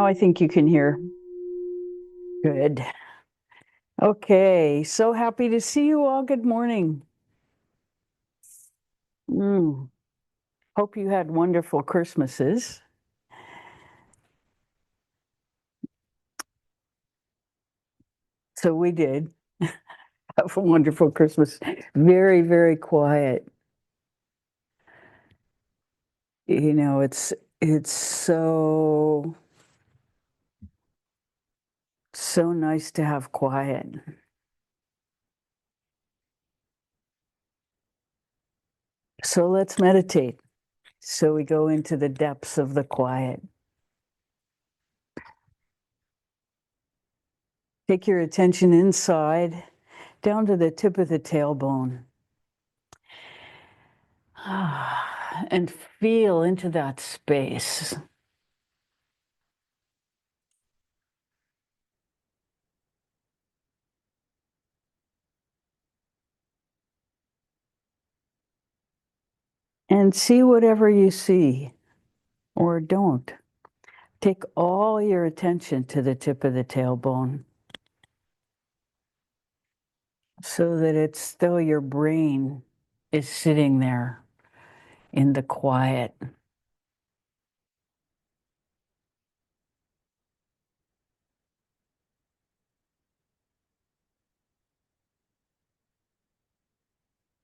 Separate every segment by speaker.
Speaker 1: Now I think you can hear. Good. Okay, so happy to see you all. Good morning. Hope you had wonderful Christmases. So we did have a wonderful Christmas. Very, very quiet. You know, it's so nice to have quiet. So let's meditate. So we go into the depths of the quiet. Take your attention inside, down to the tip of the tailbone. And feel into that space. And see whatever you see or don't. Take all your attention to the tip of the tailbone so that it's though your brain is sitting there in the quiet.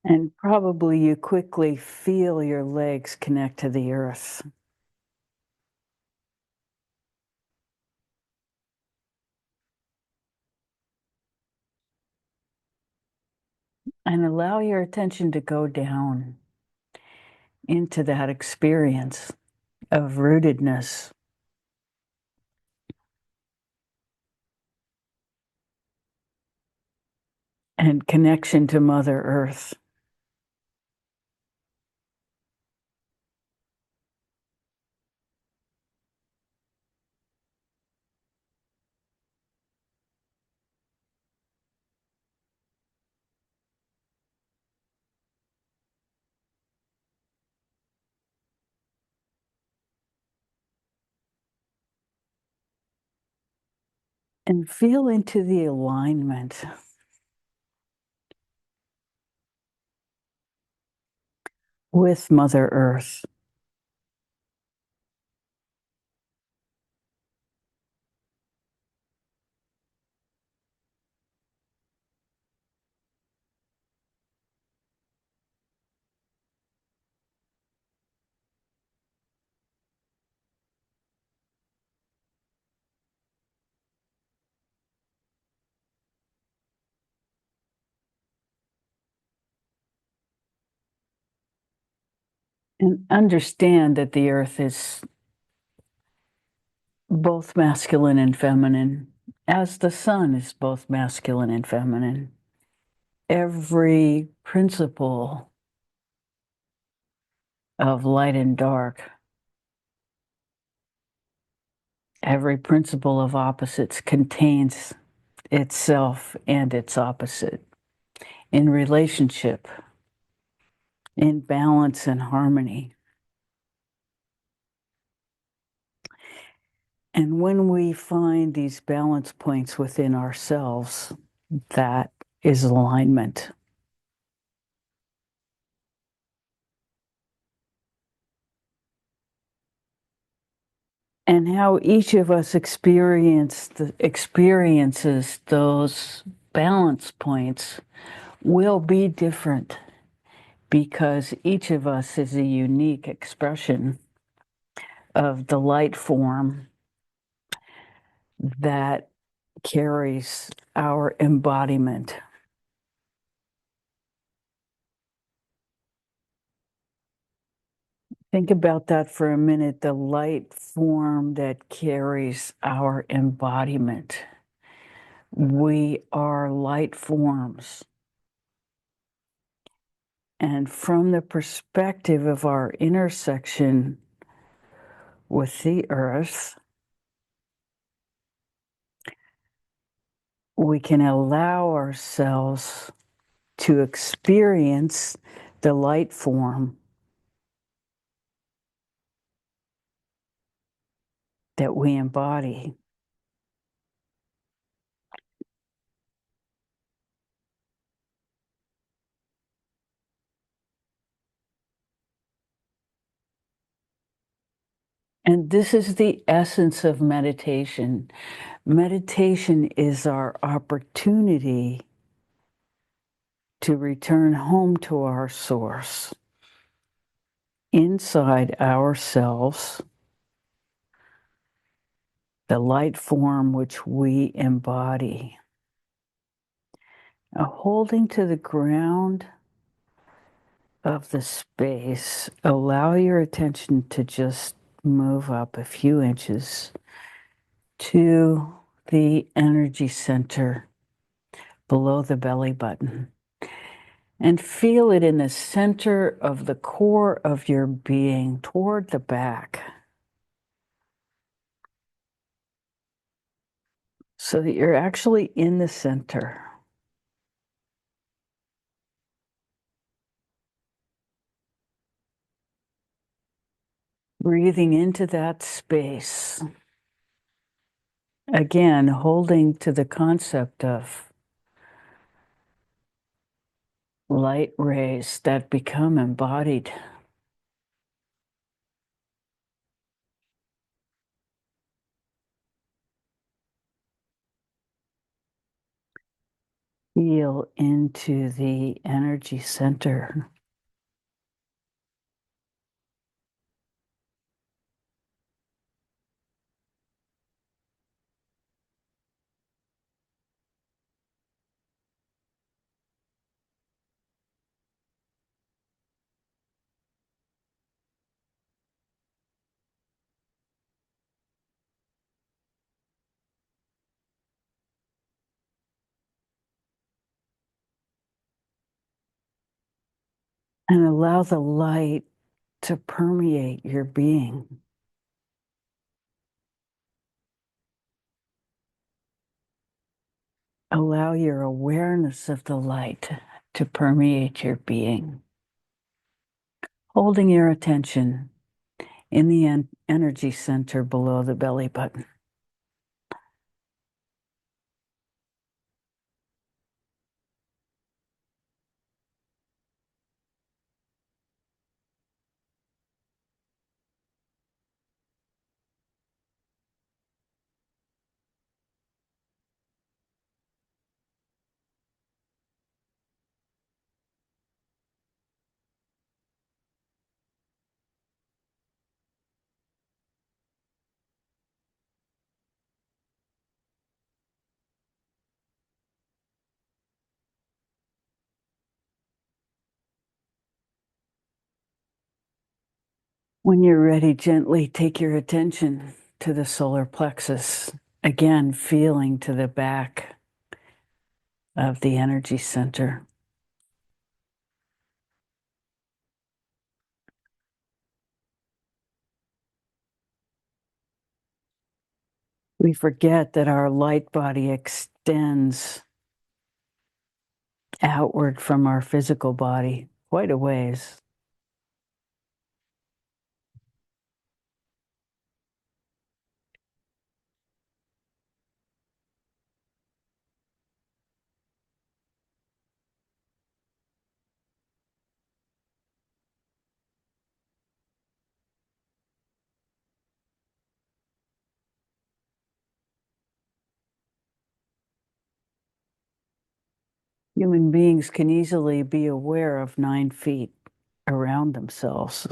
Speaker 1: And probably you quickly feel your legs connect to the earth. And allow your attention to go down into that experience of rootedness. And connection to Mother Earth. And feel into the alignment with Mother Earth. And understand that the earth is both masculine and feminine, as the sun is both masculine and feminine. Every principle of light and dark, every principle of opposites contains itself and its opposite in relationship, in balance and harmony. And when we find these balance points within ourselves, that is alignment. And how each of us experiences those balance points will be different because each of us is a unique expression of the light form that carries our embodiment. Think about that for a minute, the light form that carries our embodiment. We are light forms. And from the perspective of our intersection with the earth, we can allow ourselves to experience the light form that we embody. And this is the essence of meditation. Meditation is our opportunity to return home to our source, inside ourselves, the light form which we embody. Holding to the ground of the space, allow your attention to just move up a few inches to the energy center below the belly button. And feel it in the center of the core of your being toward the back, so that you're actually in the center. Breathing into that space. Again, holding to the concept of light rays that become embodied. Feel into the energy center. And allow the light to permeate your being. Allow your awareness of the light to permeate your being. Holding your attention in the energy center below the belly button. When you're ready, gently take your attention to the solar plexus. Again, feeling to the back of the energy center. We forget that our light body extends outward from our physical body quite a ways. Human beings can easily be aware of 9 feet around themselves.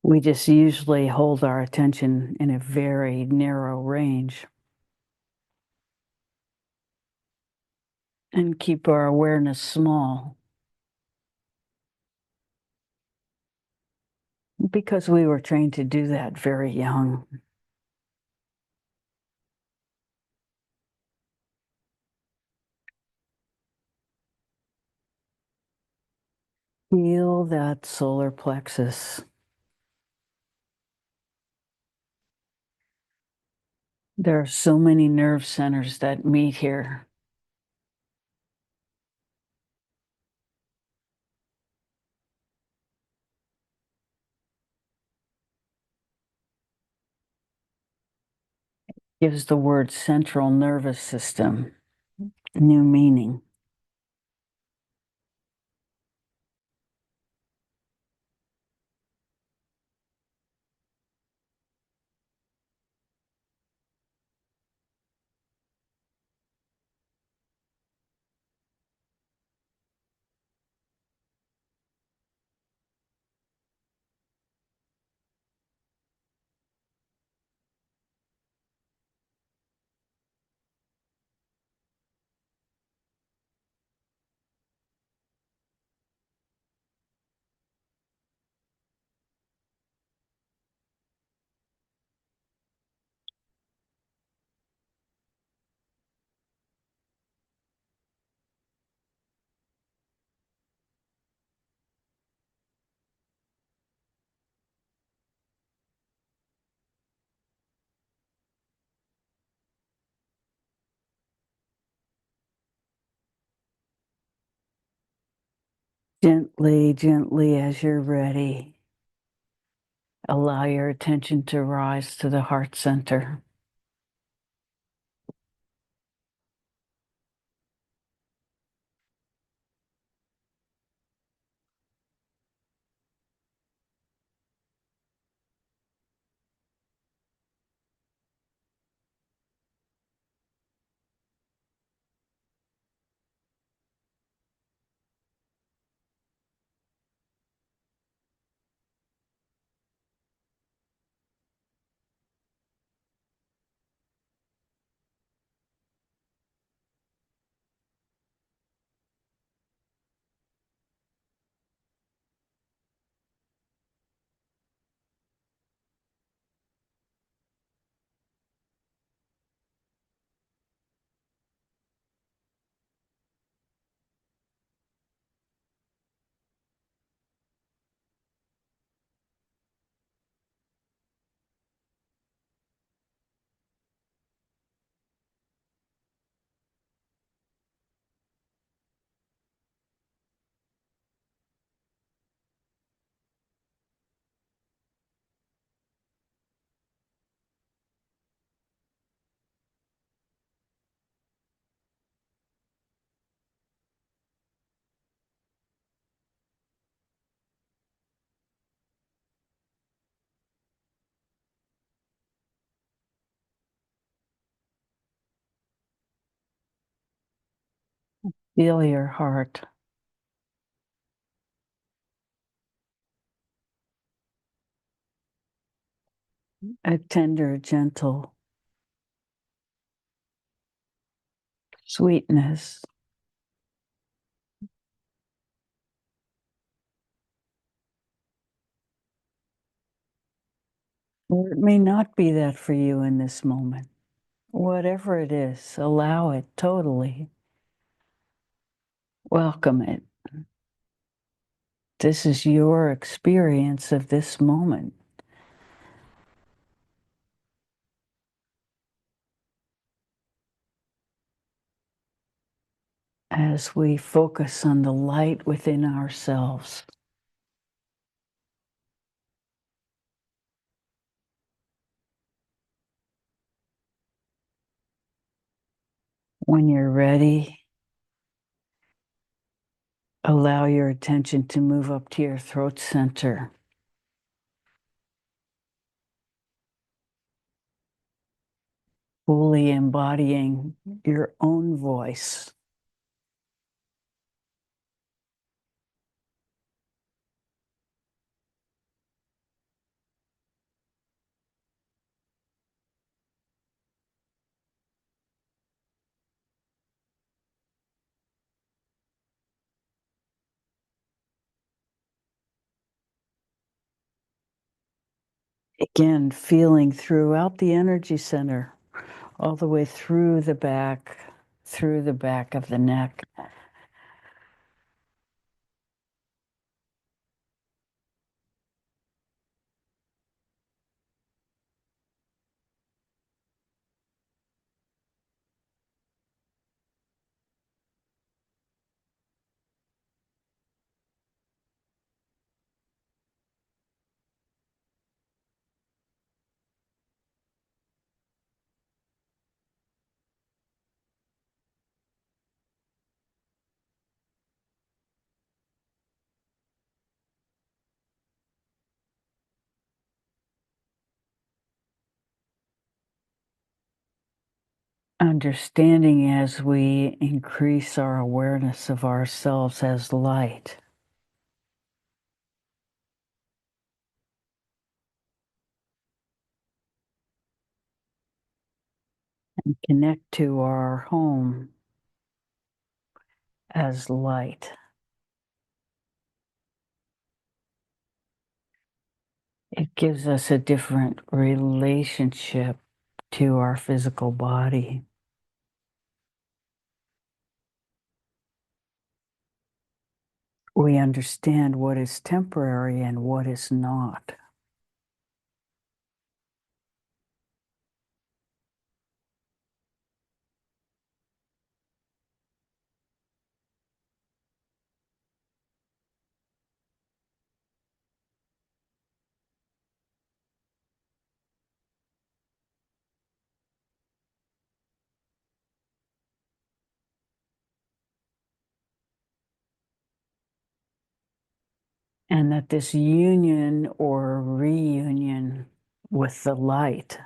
Speaker 1: We just usually hold our attention in a very narrow range and keep our awareness small because we were trained to do that very young. Feel that solar plexus. There are so many nerve centers that meet here. gives the word central nervous system new meaning. Gently, gently, as you're ready, allow your attention to rise to the heart center. Feel your heart. A tender, gentle sweetness. Or it may not be that for you in this moment. Whatever it is, allow it totally. Welcome it. This is your experience of this moment. As we focus on the light within ourselves. When you're ready, allow your attention to move up to your throat center. Fully embodying your own voice. Again, feeling throughout the energy center, all the way through the back of the neck. understanding as we increase our awareness of ourselves as light. And connect to our home as light. It gives us a different relationship to our physical body. We understand what is temporary and what is not. And that this union or reunion with the light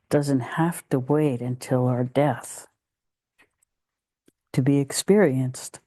Speaker 1: doesn't have to wait until our death to be experienced.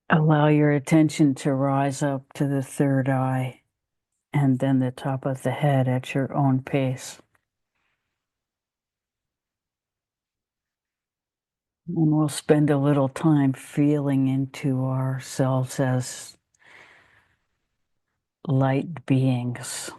Speaker 1: Allow your attention to rise up to the third eye and then the top of the head at your own pace. And we'll spend a little time feeling into ourselves as light beings.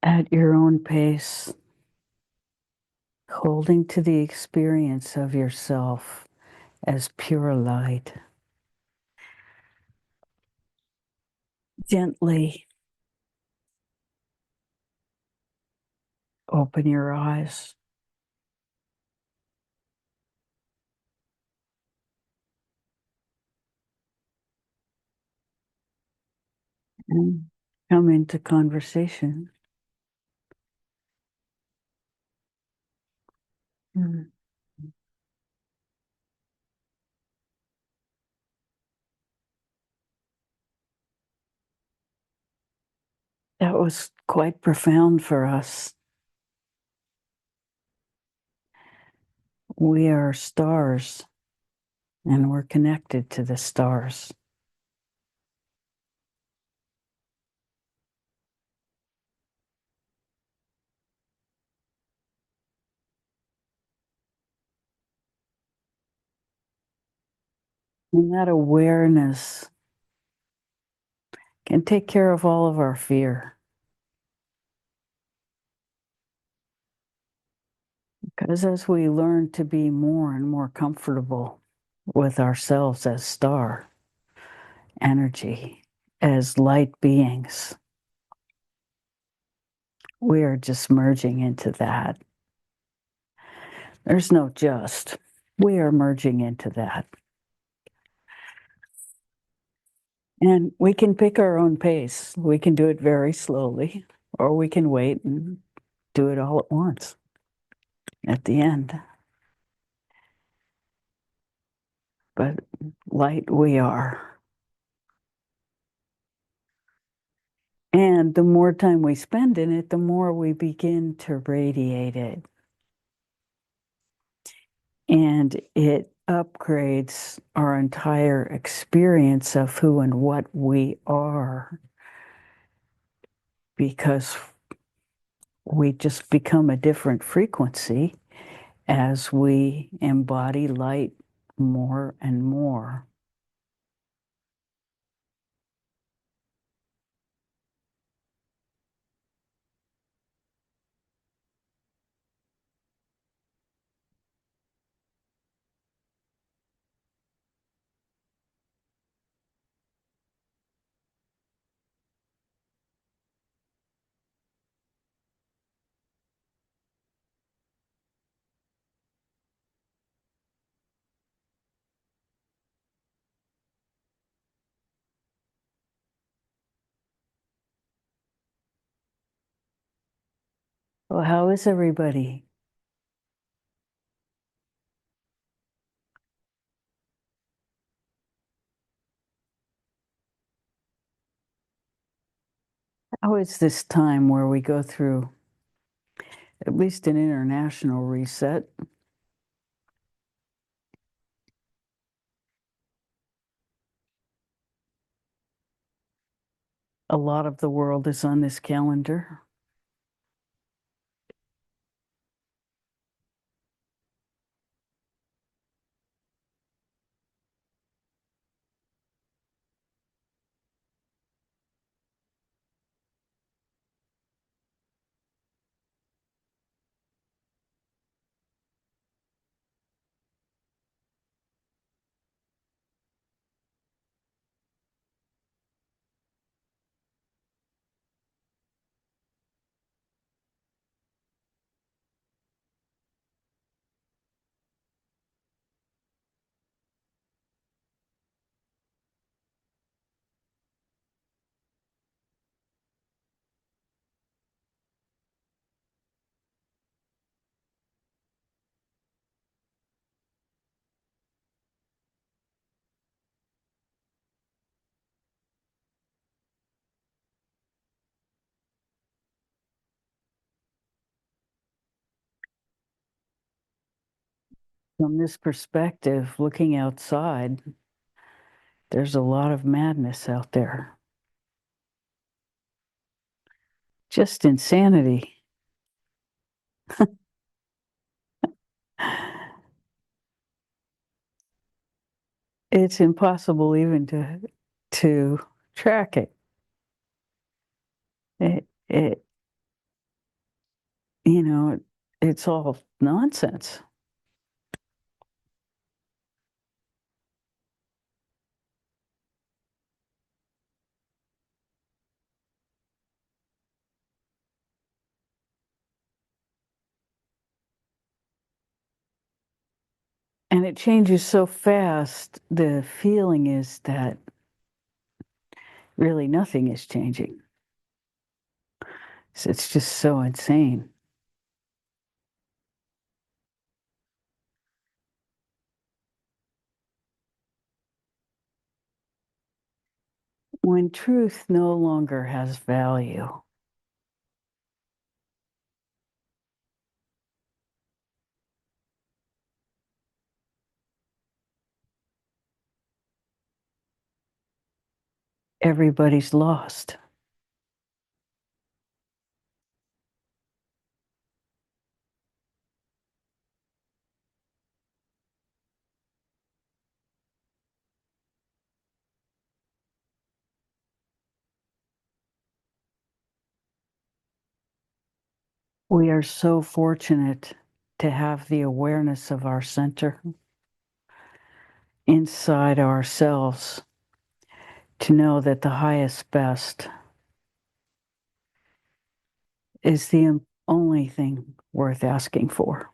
Speaker 1: at your own pace, holding to the experience of yourself as pure light. Gently open your eyes and come into conversation. Mm. That was quite profound for us. We are stars and we're connected to the stars. And that awareness can take care of all of our fear. Because as we learn to be more and more comfortable with ourselves as star energy, as light beings, we are just merging into that. There's no just. We are merging into that. And we can pick our own pace. We can do it very slowly, or we can wait and do it all at once at the end. But light we are. And the more time we spend in it, the more we begin to radiate it. And it upgrades our entire experience of who and what we are, because we just become a different frequency as we embody light more and more. Well, how is everybody? How is this time where we go through at least an international reset? A lot of the world is on this calendar. From this perspective, looking outside, there's a lot of madness out there. Just insanity. It's impossible even to track it. It you know, it's all nonsense. And it changes so fast. The feeling is that really nothing is changing. So it's just so insane. When truth no longer has value, everybody's lost. We are so fortunate to have the awareness of our center inside ourselves, to know that the highest best is the only thing worth asking for.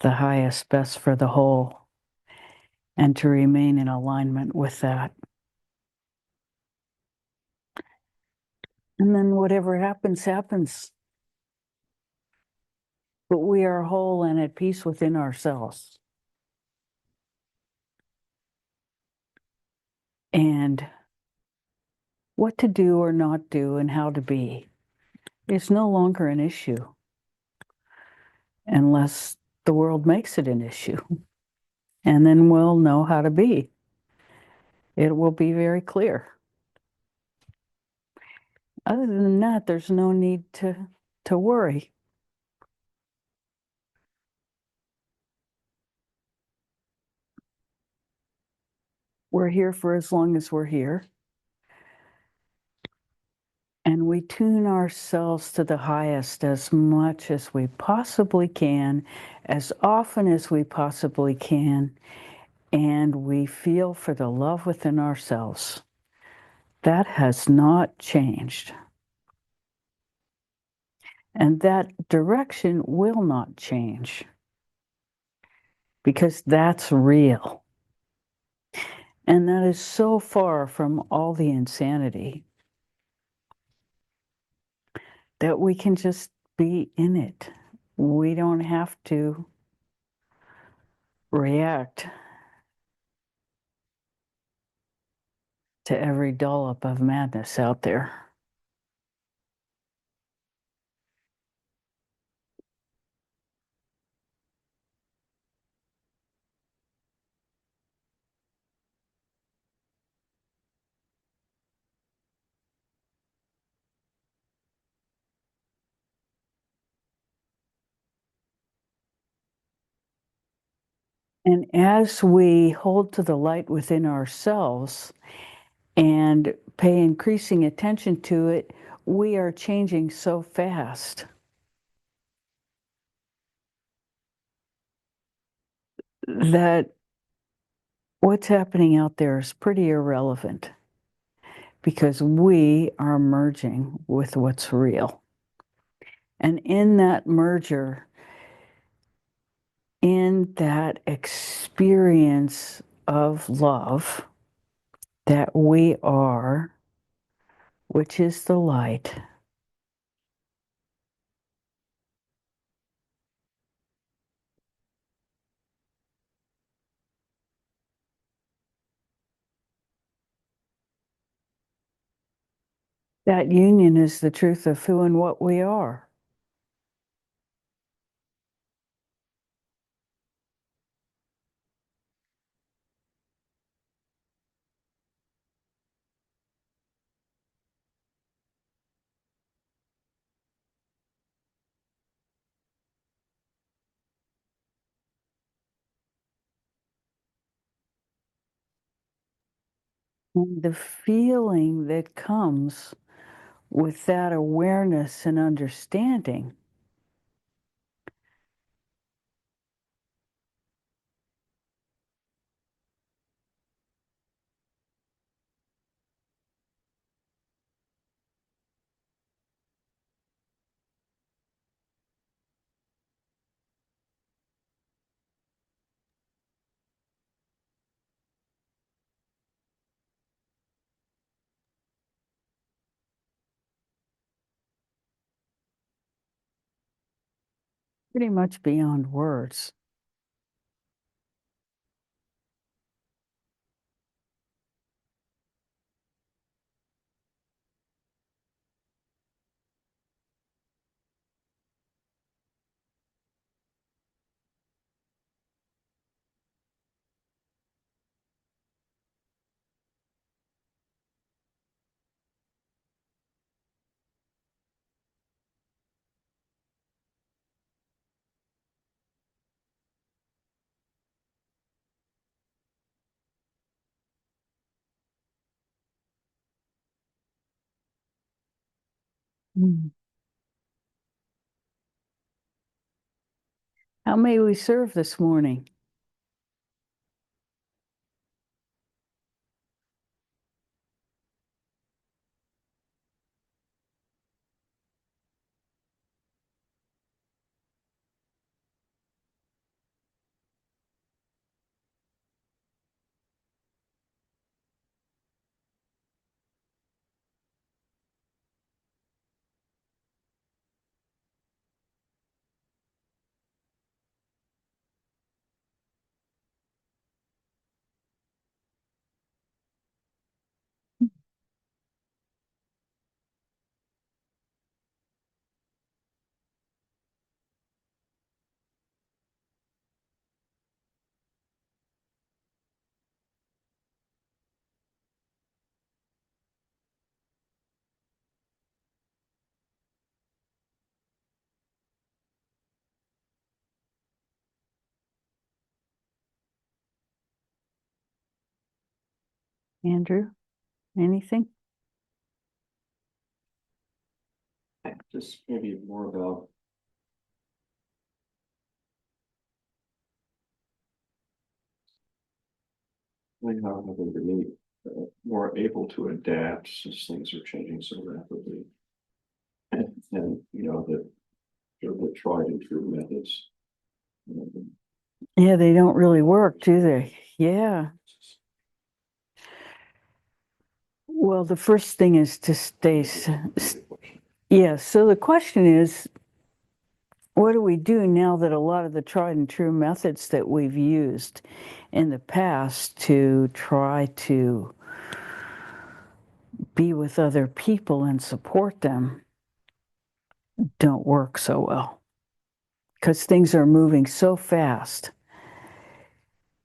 Speaker 1: The highest best for the whole, and to remain in alignment with that. And then whatever happens, happens. But we are whole and at peace within ourselves. And what to do or not do and how to be is no longer an issue unless the world makes it an issue. And then we'll know how to be. It will be very clear. Other than that, there's no need to worry. We're here for as long as we're here. And we tune ourselves to the highest as much as we possibly can, as often as we possibly can, and we feel for the love within ourselves. That has not changed. And that direction will not change because that's real. And that is so far from all the insanity that we can just be in it. We don't have to react to every dollop of madness out there. And as we hold to the light within ourselves and pay increasing attention to it, we are changing so fast that what's happening out there is pretty irrelevant because we are merging with what's real. And in that merger, in that experience of love that we are, which is the light, that union is the truth of who and what we are. And the feeling that comes with that awareness and understanding, pretty much beyond words. Mm. How may we serve this morning? Andrew, anything?
Speaker 2: Just maybe more about how having to be more able to adapt since things are changing so rapidly. And that sort of the tried and true methods.
Speaker 1: Yeah, they don't really work, do they? Yeah. Well, the first thing is to stay. Yeah, so the question is, what do we do now that a lot of the tried and true methods that we've used in the past to try to be with other people and support them don't work so well? Because things are moving so fast,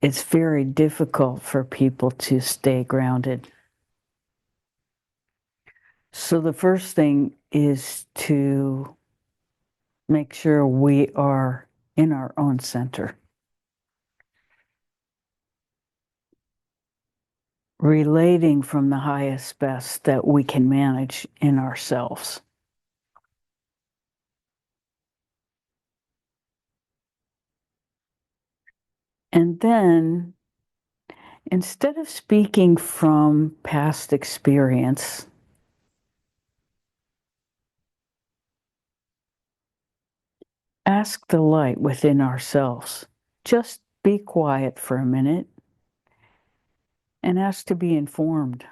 Speaker 1: it's very difficult for people to stay grounded. So the first thing is to make sure we are in our own center, relating from the highest best that we can manage in ourselves. And then, instead of speaking from past experience, ask the light within ourselves. Just be quiet for a minute and ask to be informed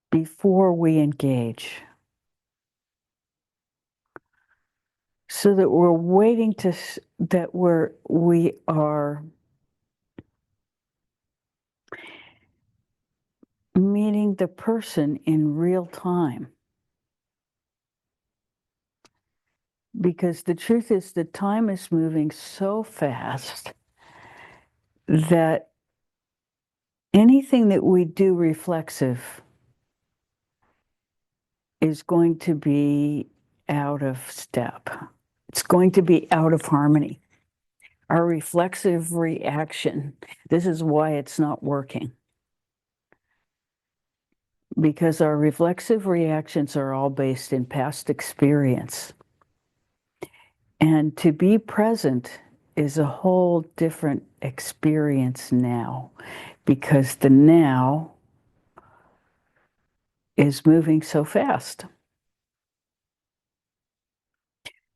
Speaker 1: before we engage, so that we're waiting to that we are meeting the person in real time. Because the truth is that time is moving so fast that anything that we do reflexive is going to be out of step. It's going to be out of harmony. Our reflexive reaction, this is why it's not working. because our reflexive reactions are all based in past experience. And to be present is a whole different experience now, because the now is moving so fast.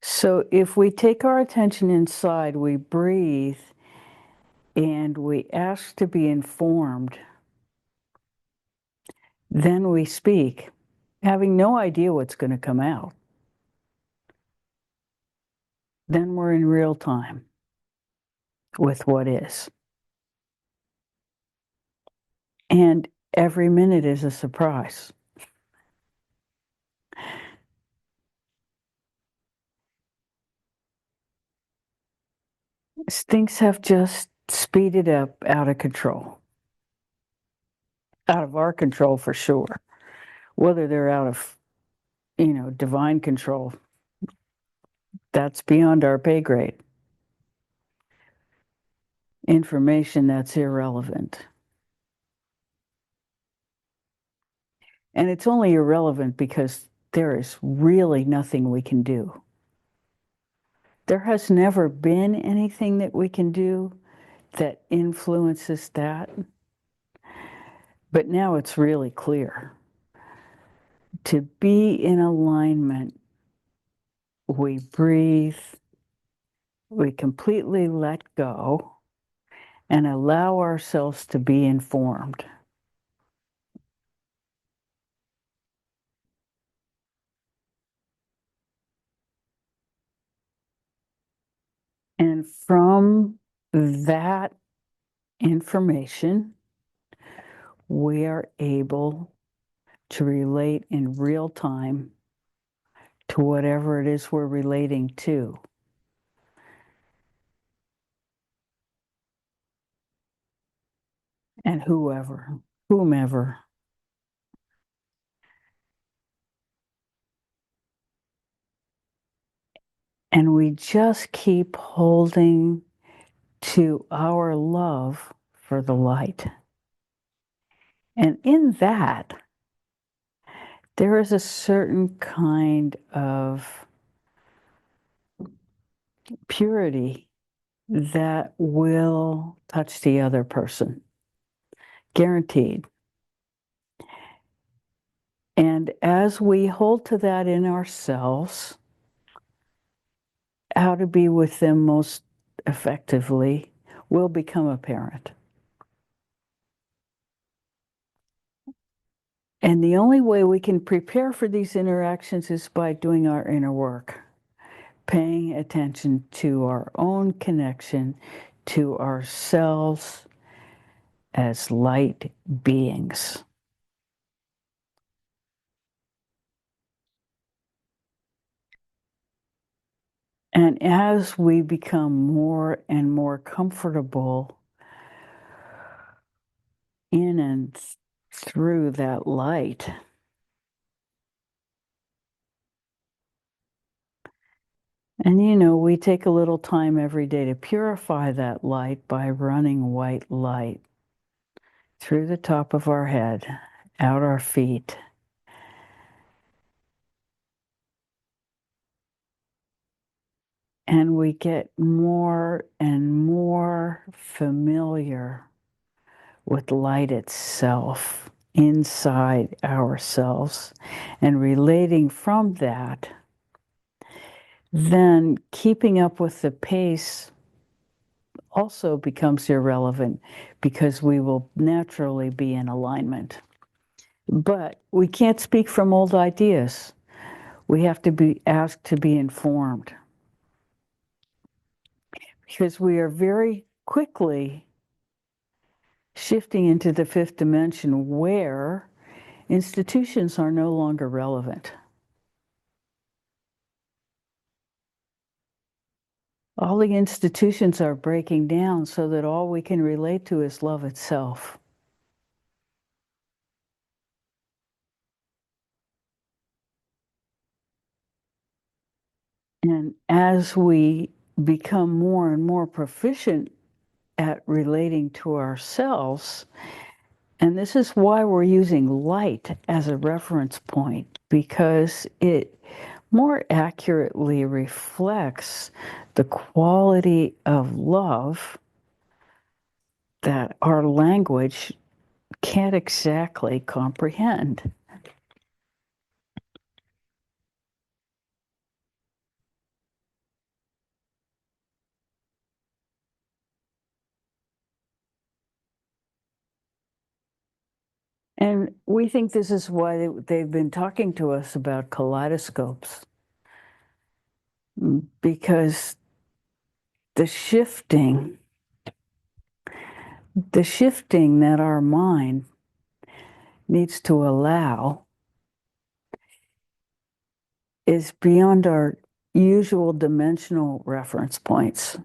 Speaker 1: So if we take our attention inside, we breathe, and we ask to be informed, then we speak, having no idea what's going to come out. Then we're in real time with what is. And every minute is a surprise. Things have just speeded up out of control. Out of our control for sure. Whether they're out of, divine control, that's beyond our pay grade. Information that's irrelevant. And it's only irrelevant because there is really nothing we can do. There has never been anything that we can do that influences that. But now it's really clear. To be in alignment, we breathe, we completely let go, and allow ourselves to be informed. And from that information, we are able to relate in real time to whatever it is we're relating to. And whomever. And we just keep holding to our love for the light. And in that, there is a certain kind of purity that will touch the other person, guaranteed. And as we hold to that in ourselves, how to be with them most effectively will become apparent. And the only way we can prepare for these interactions is by doing our inner work, paying attention to our own connection to ourselves as light beings. And as we become more and more comfortable in and through that light, and we take a little time every day to purify that light by running white light through the top of our head, out our feet. And we get more and more familiar with light itself inside ourselves and relating from that. Then keeping up with the pace also becomes irrelevant because we will naturally be in alignment. But we can't speak from old ideas. We have to be asked to be informed. Because we are very quickly shifting into the fifth dimension where institutions are no longer relevant. All the institutions are breaking down so that all we can relate to is love itself. And as we become more and more proficient at relating to ourselves And this is why we're using light as a reference point, because it more accurately reflects the quality of love that our language can't exactly comprehend. And we think this is why they've been talking to us about kaleidoscopes, because the shifting, the shifting that our mind needs to allow is beyond our usual dimensional reference points.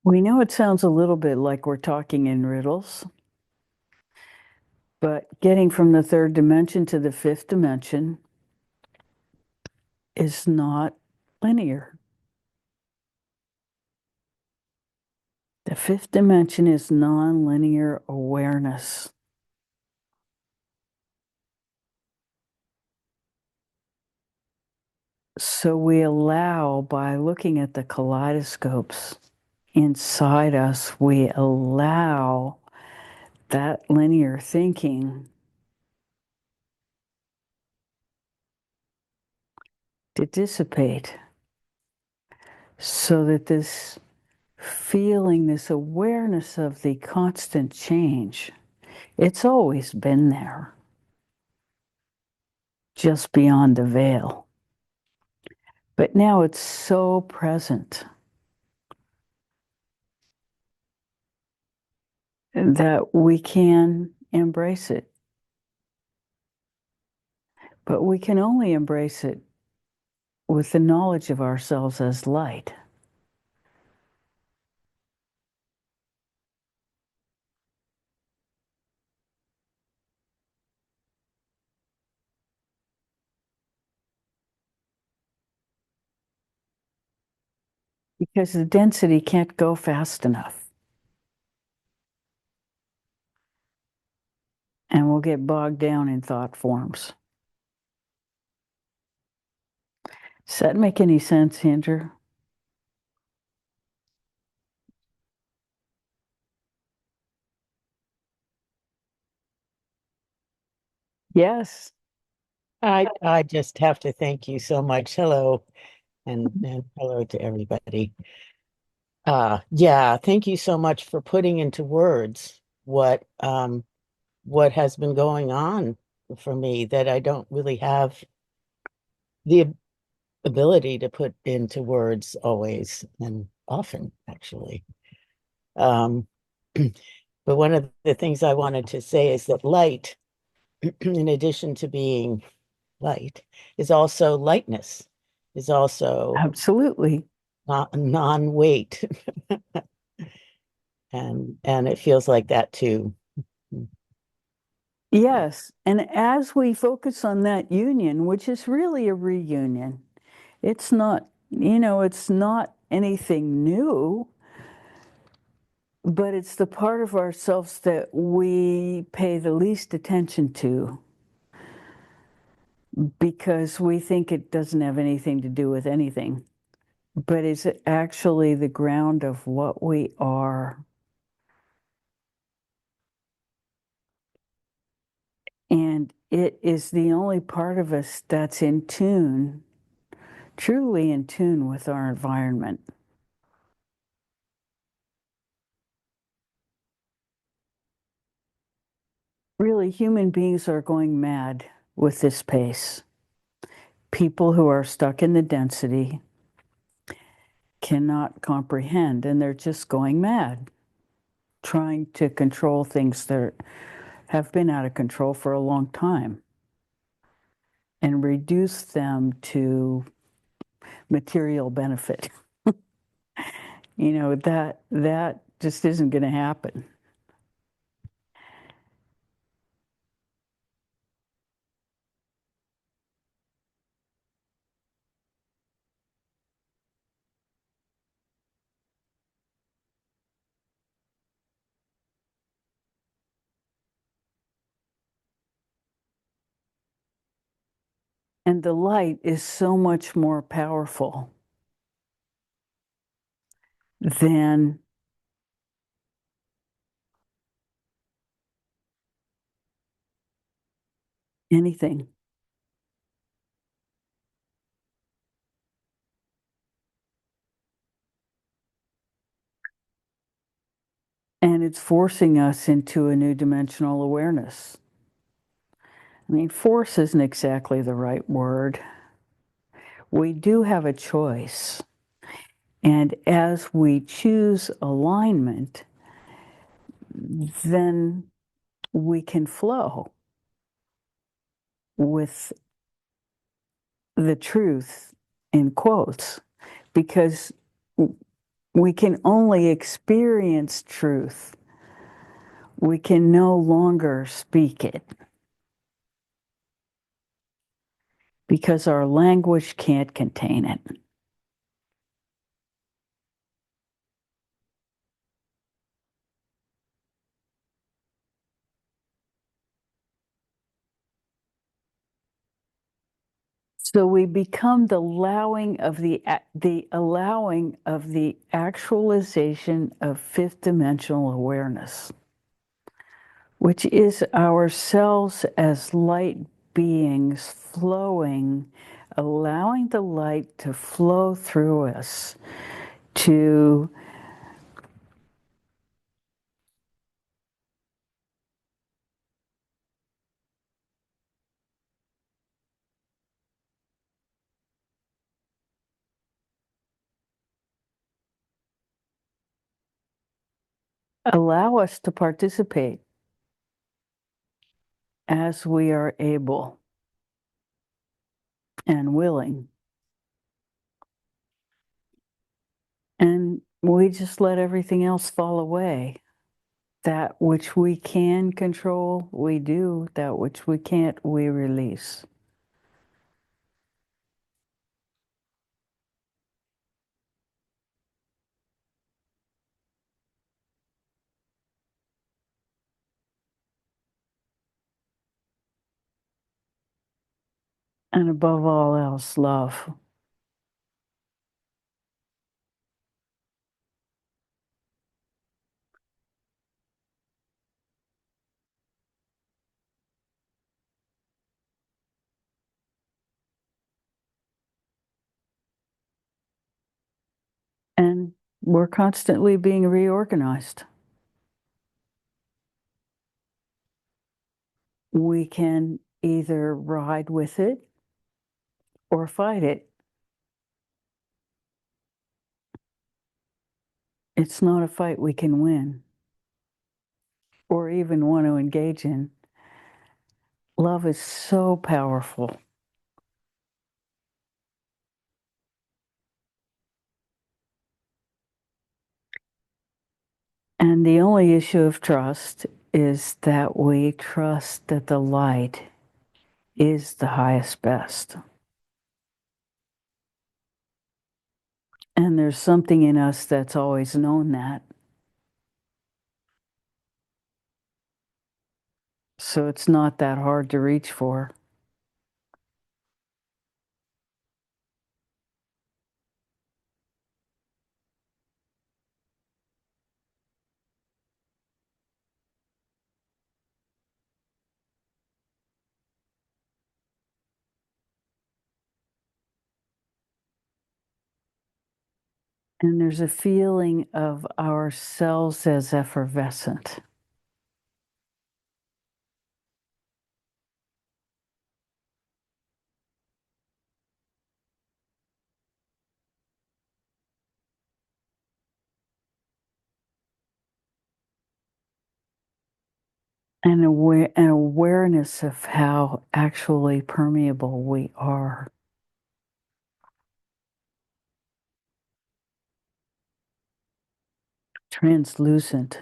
Speaker 1: We know it sounds a little bit like we're talking in riddles, but getting from the third dimension to the fifth dimension is not linear. The fifth dimension is non-linear awareness. So we allow, by looking at the kaleidoscopes inside us, we allow that linear thinking to dissipate, so that this feeling, this awareness of the constant change, it's always been there, just beyond the veil. But now it's so present that we can embrace it. But we can only embrace it with the knowledge of ourselves as light. Because the density can't go fast enough. And we'll get bogged down in thought forms. Does that make any sense, Andrew? Yes.
Speaker 3: I just have to thank you so much. Hello, and hello to everybody. Yeah, thank you so much for putting into words what has been going on for me that I don't really have the ability to put into words always and often, actually. Um, but one of the things I wanted to say is that light, in addition to being light, is also lightness, is also
Speaker 1: Absolutely.
Speaker 3: not non-weight. And it feels like that too.
Speaker 1: Yes. And as we focus on that union, which is really a reunion, it's not, it's not anything new, but it's the part of ourselves that we pay the least attention to, because we think it doesn't have anything to do with anything. But it's actually the ground of what we are. And it is the only part of us that's in tune, truly in tune with our environment. really, human beings are going mad with this pace. People who are stuck in the density cannot comprehend, and they're just going mad, trying to control things that have been out of control for a long time and reduce them to material benefit. That just isn't going to happen. And the light is so much more powerful than anything. And it's forcing us into a new dimensional awareness. I mean, force isn't exactly the right word. We do have a choice. And as we choose alignment, then we can flow with the truth in quotes, because we can only experience truth. We can no longer speak it because our language can't contain it. So we become the allowing of the actualization of fifth dimensional awareness, which is ourselves as light beings flowing, allowing the light to flow through us, to allow us to participate as we are able and willing. And we just let everything else fall away. That which we can control, we do. That which we can't, we release. And above all else, love. And we're constantly being reorganized. We can either ride with it or fight it. It's not a fight we can win or even want to engage in. Love is so powerful. And the only issue of trust is that we trust that the light is the highest best. And there's something in us that's always known that. So it's not that hard to reach for. And there's a feeling of ourselves as effervescent. And an awareness of how actually permeable we are. Translucent.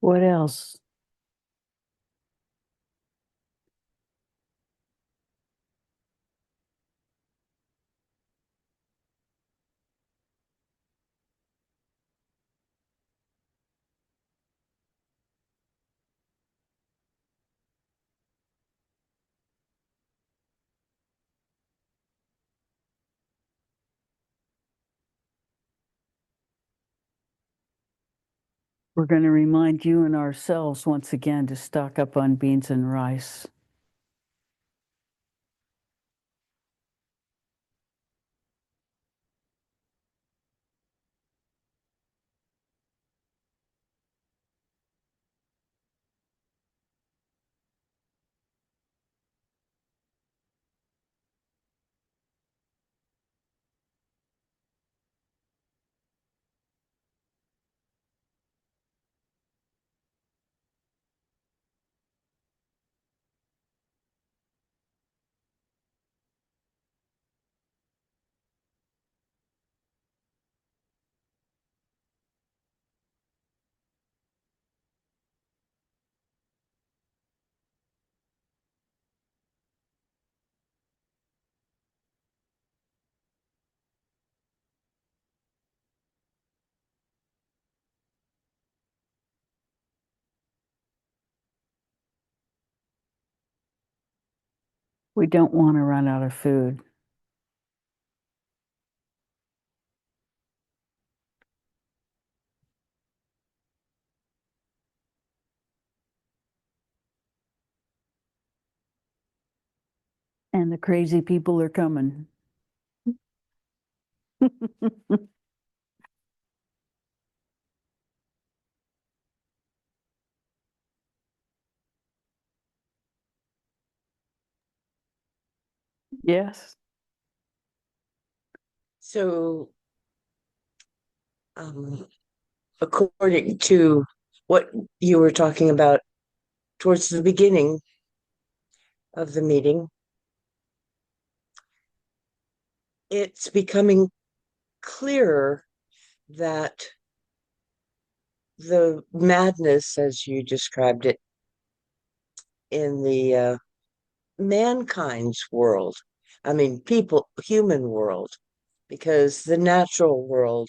Speaker 1: What else? We're going to remind you and ourselves once again to stock up on beans and rice. We don't want to run out of food. And the crazy people are coming. Yes.
Speaker 4: So, according to what you were talking about towards the beginning of the meeting, it's becoming clearer that the madness, as you described it, in the mankind's world, I mean, human world, because the natural world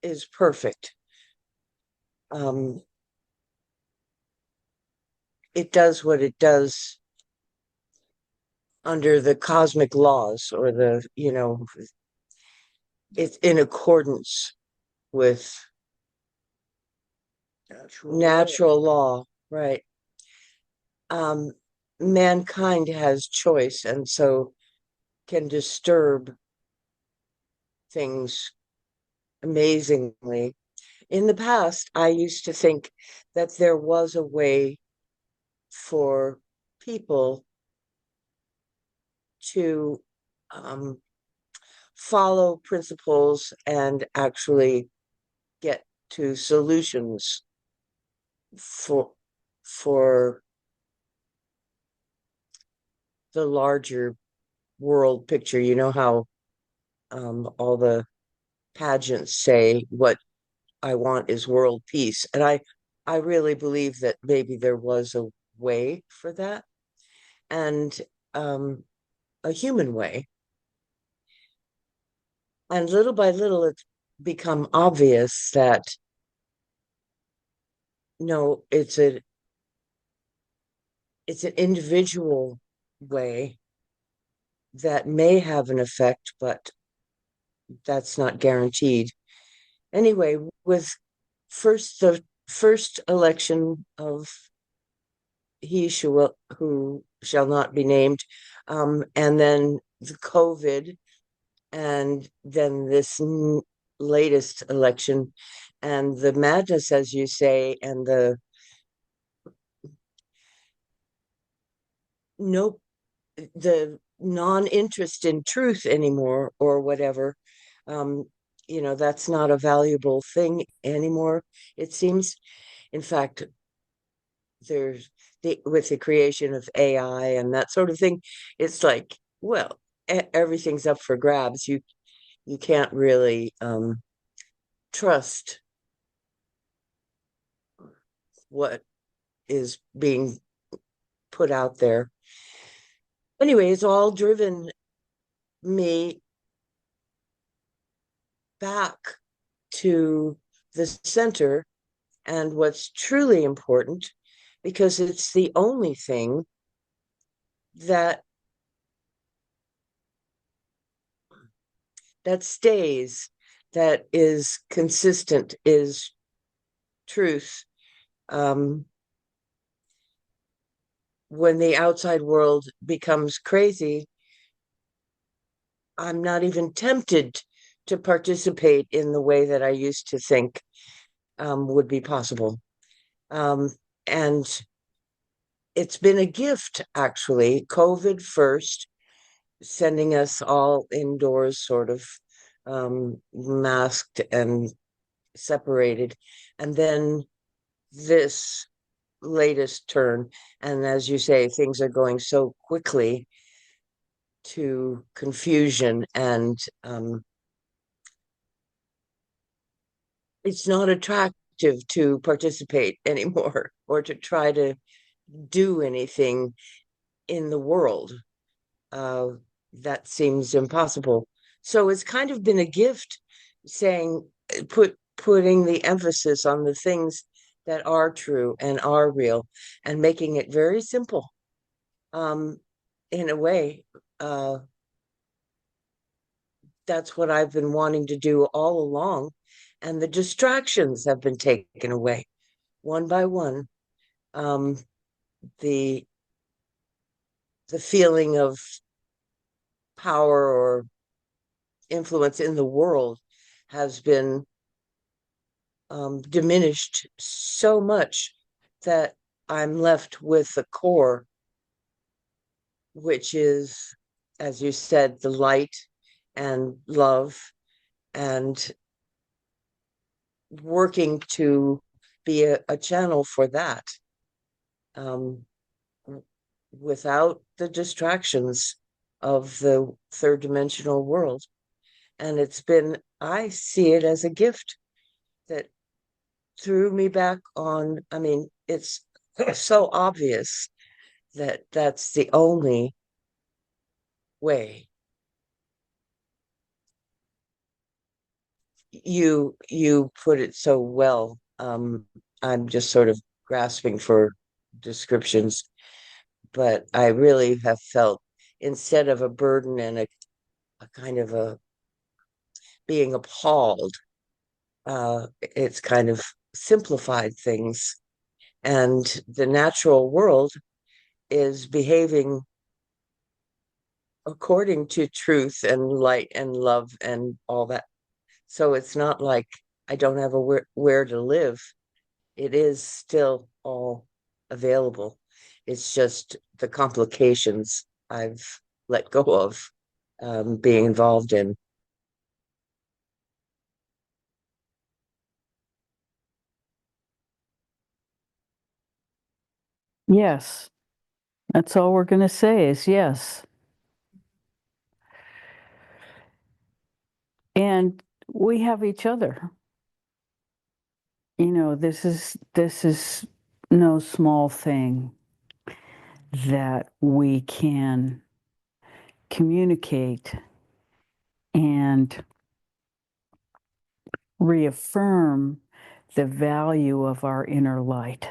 Speaker 4: is perfect. It does what it does under the cosmic laws, or it's in accordance with natural law, right? Um, Mankind has choice, and so can disturb things amazingly. In the past, I used to think that there was a way for people to follow principles and actually get to solutions for the larger world picture. You know how all the pageants say what I want is world peace. And I really believe that maybe there was a way for that, and um, a human way. And little by little, it's become obvious that no, it's an individual way that may have an effect, but that's not guaranteed. Anyway, with the first election of who shall not be named, and then the COVID, and then this latest election, and the madness, as you say, and the no, the non-interest in truth anymore, or whatever. Um, that's not a valuable thing anymore, it seems. In fact, there's with the creation of AI and that sort of thing, it's like, well, everything's up for grabs. You can't really trust what is being put out there. Anyway, it's all driven me back to the center and what's truly important, because it's the only thing that stays, that is consistent, is truth. Um, when the outside world becomes crazy, I'm not even tempted to participate in the way that I used to think would be possible. And it's been a gift, actually. COVID first, sending us all indoors, sort of masked and separated. And then this latest turn. And as you say, things are going so quickly to confusion, and it's not attractive to participate anymore or to try to do anything in the world. Uh, that seems impossible. So it's kind of been a gift, saying, putting the emphasis on the things that are true and are real, and making it very simple. Um, in a way, uh, that's what I've been wanting to do all along. And the distractions have been taken away one by one. Um, the feeling of power or influence in the world has been diminished so much that I'm left with the core, which is, as you said, the light and love, and working to be a channel for that, um, without the distractions of the third dimensional world. And I see it as a gift that threw me back on. I mean, it's so obvious that that's the only way. You put it so well. I'm just sort of grasping for descriptions, but I really have felt, instead of a burden and a kind of a being appalled, it's kind of simplified things. And the natural world is behaving according to truth and light and love and all that. So it's not like I don't have where to live. It is still all available. It's just the complications I've let go of being involved in.
Speaker 1: Yes. That's all we're going to say is yes. And we have each other. You know, this is no small thing that we can communicate and reaffirm the value of our inner light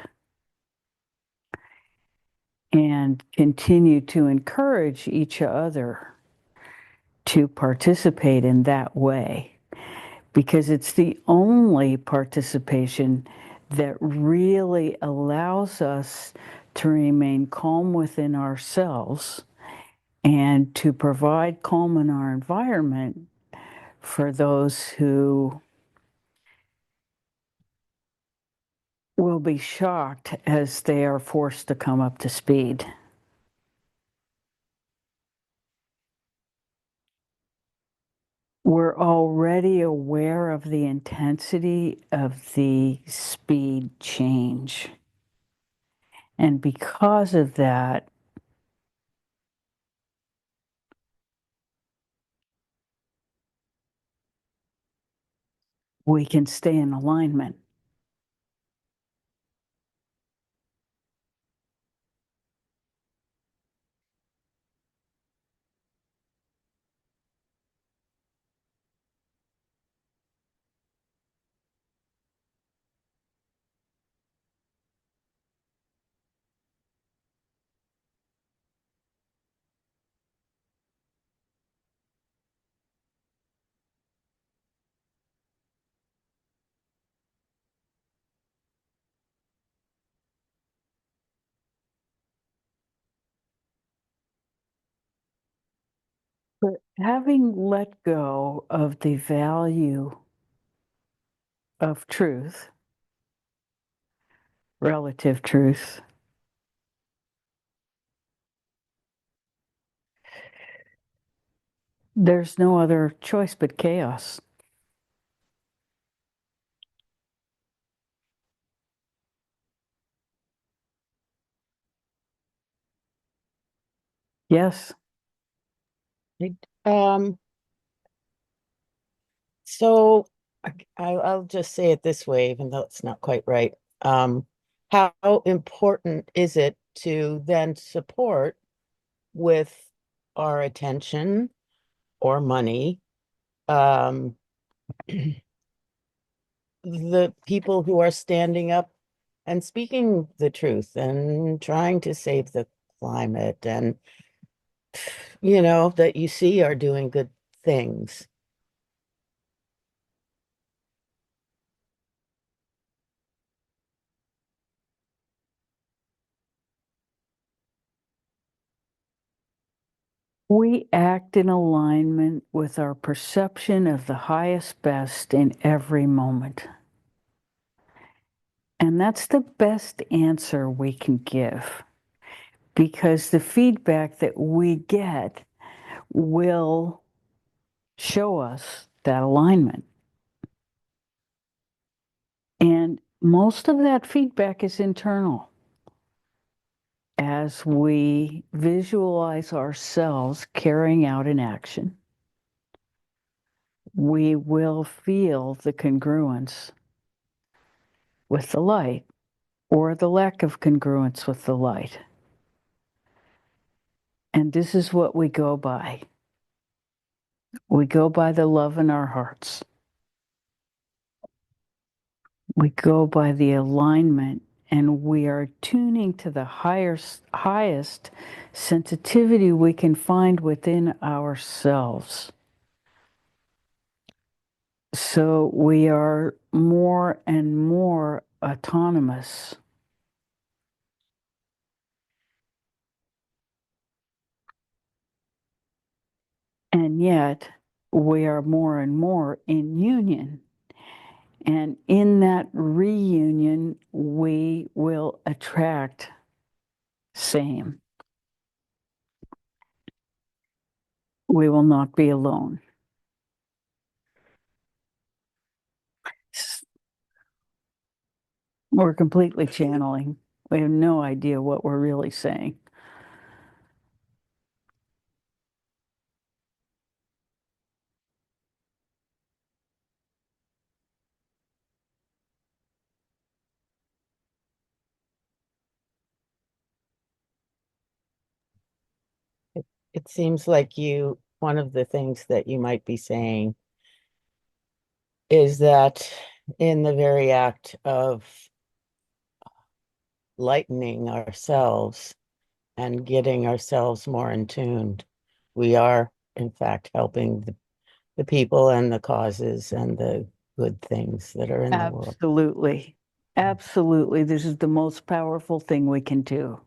Speaker 1: and continue to encourage each other to participate in that way, because it's the only participation that really allows us to remain calm within ourselves and to provide calm in our environment for those who will be shocked as they are forced to come up to speed. We're already aware of the intensity of the speed change. And because of that, we can stay in alignment. But having let go of the value of truth, relative truth, there's no other choice but chaos. Yes.
Speaker 3: Um, so I'll just say it this way, even though it's not quite right. How important is it to then support with our attention or money, um, the people who are standing up and speaking the truth and trying to save the climate and, that you see are doing good things?
Speaker 1: We act in alignment with our perception of the highest best in every moment. And that's the best answer we can give, because the feedback that we get will show us that alignment. And most of that feedback is internal. As we visualize ourselves carrying out an action, we will feel the congruence with the light or the lack of congruence with the light. And this is what we go by. We go by the love in our hearts. We go by the alignment, and we are tuning to the highest sensitivity we can find within ourselves. So we are more and more autonomous. And yet we are more and more in union. And in that reunion, we will attract same. We will not be alone. We're completely channeling. We have no idea what we're really saying.
Speaker 3: It seems like one of the things that you might be saying is that in the very act of lightening ourselves and getting ourselves more in tuned, we are, in fact, helping the people and the causes and the good things that are in the world.
Speaker 1: Absolutely. Absolutely. This is the most powerful thing we can do.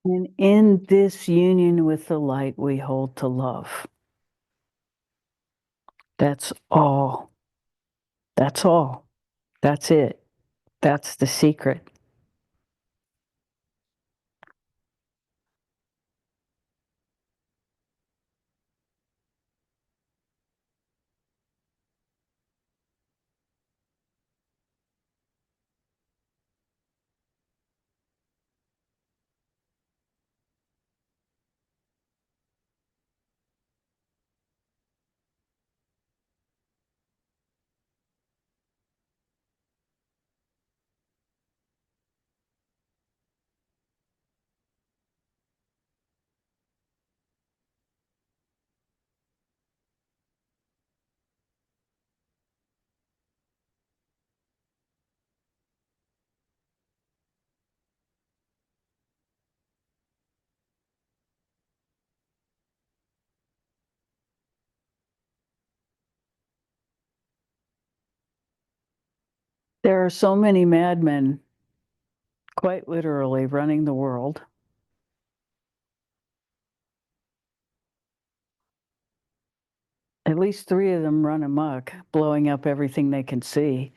Speaker 1: And in this union with the light, we hold to love. That's all. That's all. That's it. That's the secret. There are so many madmen, quite literally, running the world. At least 3 of them run amok, blowing up everything they can see.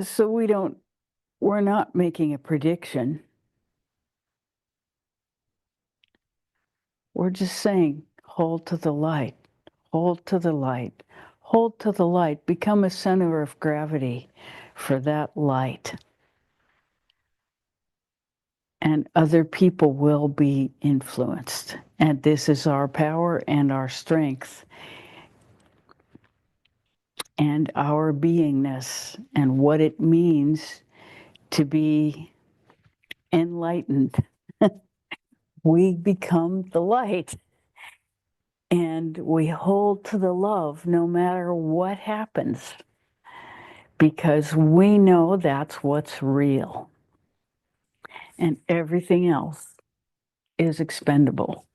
Speaker 1: So we're not making a prediction. We're just saying, hold to the light, hold to the light, hold to the light, become a center of gravity for that light. And other people will be influenced. And this is our power and our strength and our beingness and what it means to be enlightened. We become the light and we hold to the love no matter what happens because we know that's what's real and everything else is expendable.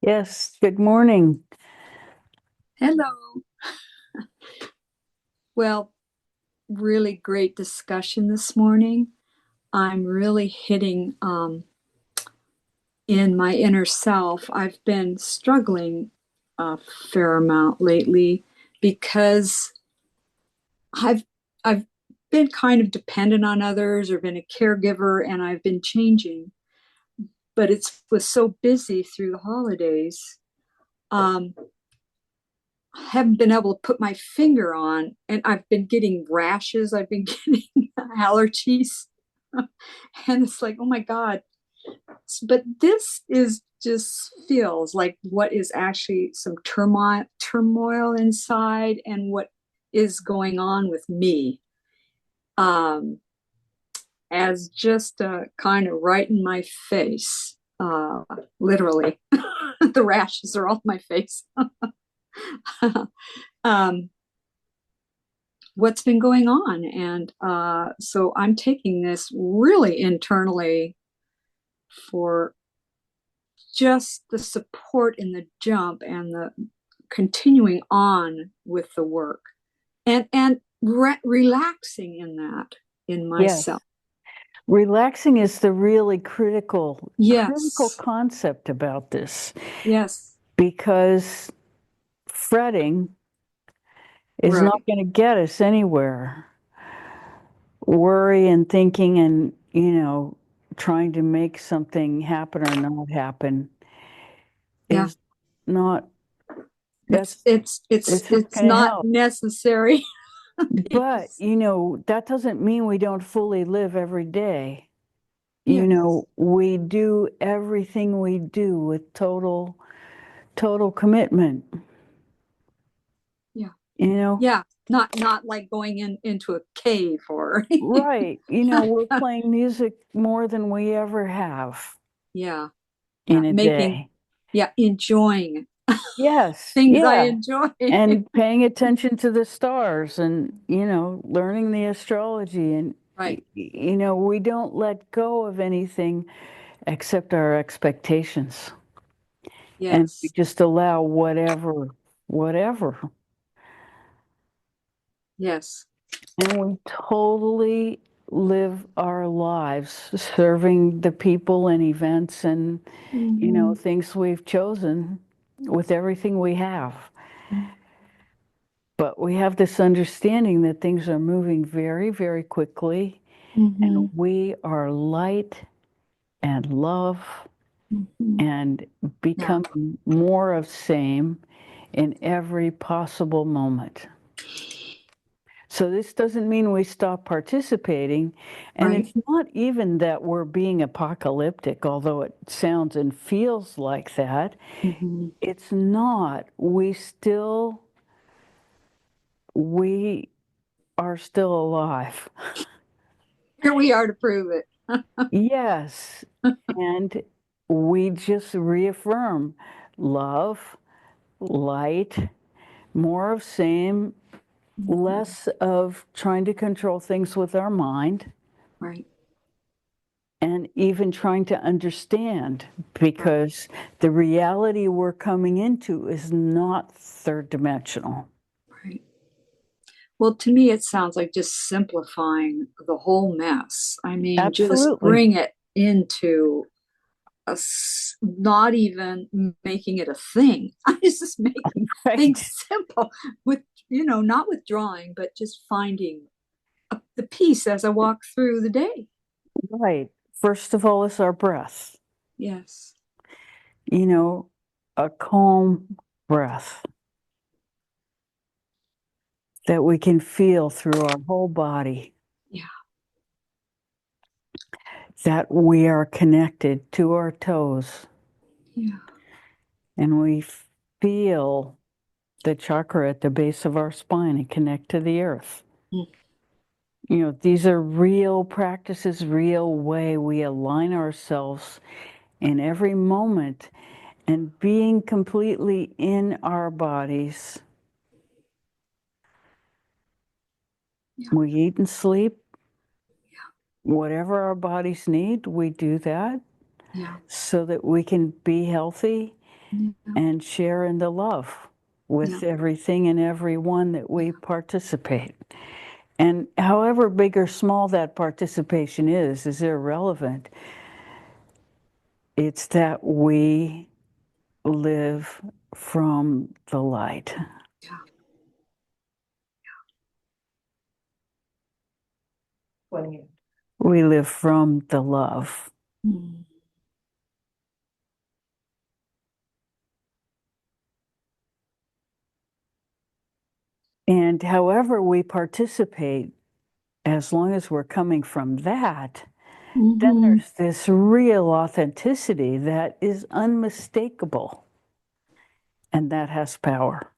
Speaker 1: Yes, good morning.
Speaker 5: Hello. Well, really great discussion this morning. I'm really hitting in my inner self. I've been struggling a fair amount lately because I've been kind of dependent on others or been a caregiver, and I've been changing. But it was so busy through the holidays. Haven't been able to put my finger on, and I've been getting rashes. I've been getting allergies. And it's like, oh my God. But this is just feels like what is actually some turmoil inside and what is going on with me. As just kind of right in my face, literally. The rashes are on my face. What's been going on? And so I'm taking this really internally for just the support in the jump and the continuing on with the work and relaxing in that in
Speaker 1: Yes.
Speaker 5: myself.
Speaker 1: Relaxing is the really critical
Speaker 5: Yes.
Speaker 1: concept about this,
Speaker 5: Yes.
Speaker 1: because fretting is not
Speaker 5: Right.
Speaker 1: going to get us anywhere. Worry and thinking and, trying to make something happen or not happen
Speaker 5: Yeah.
Speaker 1: is not,
Speaker 5: It's
Speaker 1: that's,
Speaker 5: it's it's
Speaker 1: it's not
Speaker 5: it's
Speaker 1: going to
Speaker 5: not
Speaker 1: help.
Speaker 5: necessary.
Speaker 1: But,
Speaker 5: Peace.
Speaker 1: that doesn't mean we don't fully live every day.
Speaker 5: Yes.
Speaker 1: We do everything we do with total commitment.
Speaker 5: Yeah.
Speaker 1: You know,
Speaker 5: Yeah. Not like going into a cave or
Speaker 1: right. We're playing music more than we ever have
Speaker 5: yeah. Yeah.
Speaker 1: in a day.
Speaker 5: Enjoying
Speaker 1: Yes.
Speaker 5: things I
Speaker 1: Yeah.
Speaker 5: enjoy.
Speaker 1: And paying attention to the stars and, learning the astrology. And,
Speaker 5: Right.
Speaker 1: we don't let go of anything except our expectations. And we
Speaker 5: Yes.
Speaker 1: just allow whatever.
Speaker 5: Yes.
Speaker 1: And we totally live our lives serving the people and events and,
Speaker 5: Mhm.
Speaker 1: things we've chosen with everything we have. But we have this understanding that things are moving very, very quickly, and
Speaker 5: Mhm.
Speaker 1: we are light and love
Speaker 5: Mhm.
Speaker 1: and
Speaker 5: Yeah.
Speaker 1: becoming more of same in every possible moment. So this doesn't mean we stop participating. And
Speaker 5: Right.
Speaker 1: it's not even that we're being apocalyptic, although it sounds and feels like that.
Speaker 5: Mhm.
Speaker 1: It's not. We are still alive.
Speaker 5: Here we are to prove it.
Speaker 1: Yes. And we just reaffirm love, light, more of same, less of trying to control things with our mind,
Speaker 5: Right.
Speaker 1: and even trying to understand, because the reality we're coming into is not third dimensional.
Speaker 5: Right. Well, to me, it sounds like just simplifying the whole mess. I mean, just
Speaker 1: Absolutely.
Speaker 5: bring it into not even making it a thing. I was just making things
Speaker 1: Right.
Speaker 5: simple with, not withdrawing, but just finding the peace as I walk through the day.
Speaker 1: Right. First of all, is our breath.
Speaker 5: Yes.
Speaker 1: A calm breath that we can feel through our whole body,
Speaker 5: Yeah.
Speaker 1: that we are connected to our toes,
Speaker 5: Yeah.
Speaker 1: and we feel the chakra at the base of our spine and connect to the earth. These are real practices, real way we align ourselves in every moment and being completely in our bodies.
Speaker 5: Yeah.
Speaker 1: We eat and sleep. Whatever our bodies need, we do that
Speaker 5: Yeah.
Speaker 1: so that we can be healthy
Speaker 5: Yeah.
Speaker 1: and share in the love with
Speaker 5: Yeah.
Speaker 1: everything and everyone that we participate. And however big or small that participation is irrelevant. It's that we live from the light.
Speaker 5: Yeah.
Speaker 1: We live from the love.
Speaker 5: Mm.
Speaker 1: And however we participate, as long as we're coming from that, then
Speaker 5: Mhm.
Speaker 1: there's this real authenticity that is unmistakable, and that has power.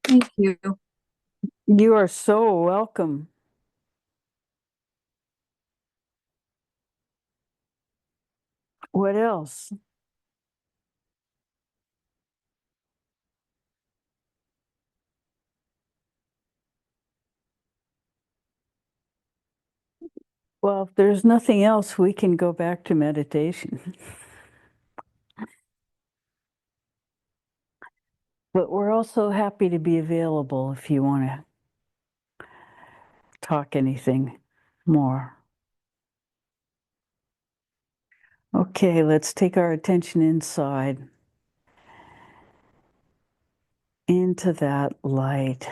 Speaker 5: Thank you.
Speaker 1: You are so welcome. What else? Well, if there's nothing else, we can go back to meditation. But we're also happy to be available if you want to talk anything more. Okay, let's take our attention inside, into that light.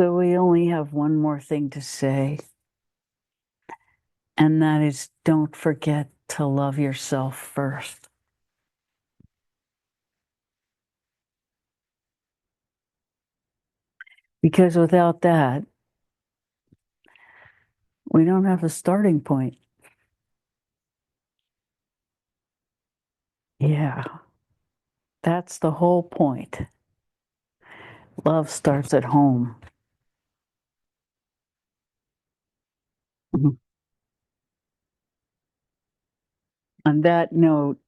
Speaker 1: So we only have one more thing to say, and that is don't forget to love yourself first. Because without that, we don't have a starting point. Yeah, that's the whole point. Love starts at home. Mhm. On that note,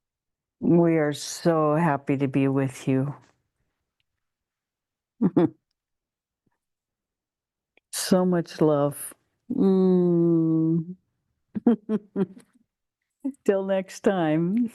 Speaker 1: We are so happy to be with you. So much love. Mm. Till next time.